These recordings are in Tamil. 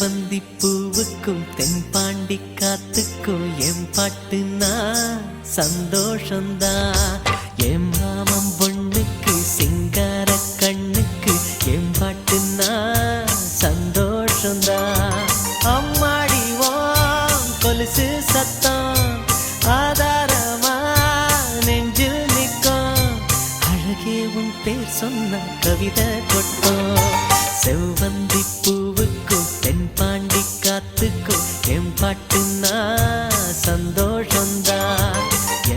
செவ்வந்தி பூவுக்கும் தென்பாண்டி காத்துக்கும் என் பாட்டுனா சந்தோஷந்தான். என் மாமன் பொண்ணுக்கு சிங்கார கண்ணுக்கு என் பாட்டுனா சந்தோஷந்தான். அம்மாடிவோம் கொலுசு சத்தம் ஆதாரமா நெஞ்சில் நிற்கும். அழகே உன் பேர் சொன்ன கவிதை கொட்டும். செவ்வந்தி பூவுக்கும் தென்பாண்டி காத்துக்கும் என் பாட்டுனா சந்தோஷந்தான்.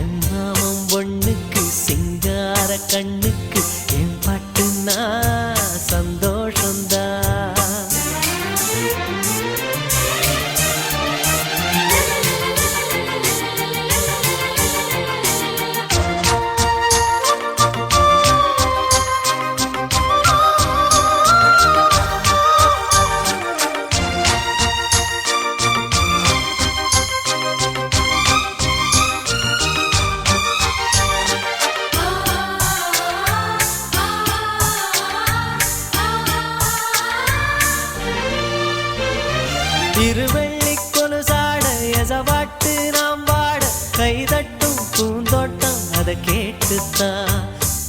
என் மாமன் பொண்ணுக்கு சிங்கார கண்ணுக்கு என் பாட்டுனா சந்தோஷந்தான். இருவள்ளி கொலுசாட எசவாட்டு நாம் வாட கைதட்டும் பூந்தோட்டம் அதை கேட்டுத்தான்.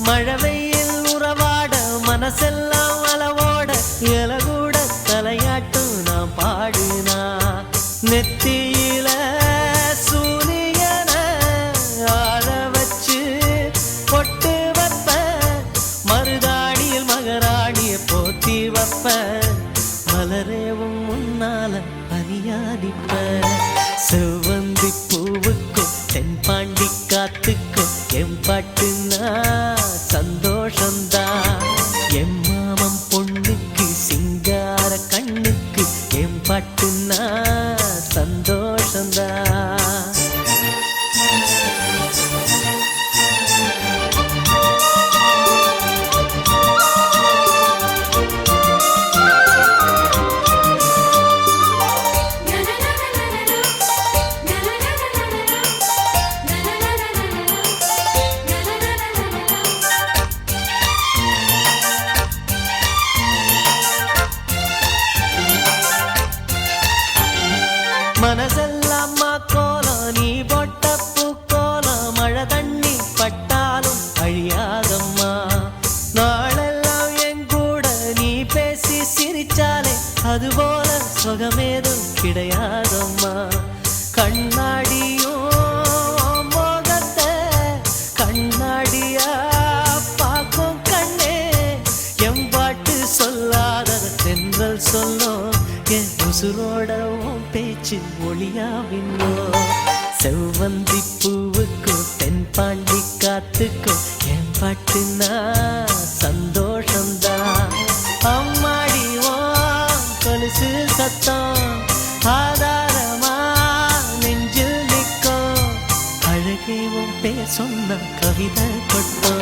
மழை வெயில் உறவாட மனசெல்லாம் அளவோட இலகூட தலையாட்டும் நாம் பாடுனா. நெத்தியில சூரியன ஆட வச்சு பொட்டு வைப்ப, மருதாணியில் மகராணிய போத்தி வைப்ப, மலரேவும் முன்னால பனியாடிப்ப. செவ்வந்தி பூவுக்கும் தென்பாண்டி காத்துக்கும் என் பாட்டுனா சந்தோஷந்தான். என் மாமன் பொண்ணுக்கு சிங்கார கண்ணுக்கு என் பாட்டுனா சந்தோஷந்தான். மனசெல்லாம் கோலம் நீ போட்ட பூக்கோலம், மழை தண்ணி பட்டாலும் அழியாதம்மா. நாளெல்லாம் என் கூட நீ பேசி சிரிச்சாலே அதுபோல சுகமேதும் கிடையாதம்மா. கண்ணாடியும் மோகத்தை கண்ணாடியா பார்க்கும் கண்ணே, என் பாட்டு சொல்லாத தென்றல் சொல்லும். என் உசுரோட பேச்சு ஒளியாவின்னோ. செவ்வந்தி பூவுக்கும் தென்பாண்டி காத்துக்கும் என் பாட்டுனா சந்தோஷந்தான். அம்மாடிவோம் கொலுசு சத்தம் ஆதாரமா நெஞ்சில் நிற்கும். அழகே உன் பேர் சொன்ன கவிதை கொட்டும்.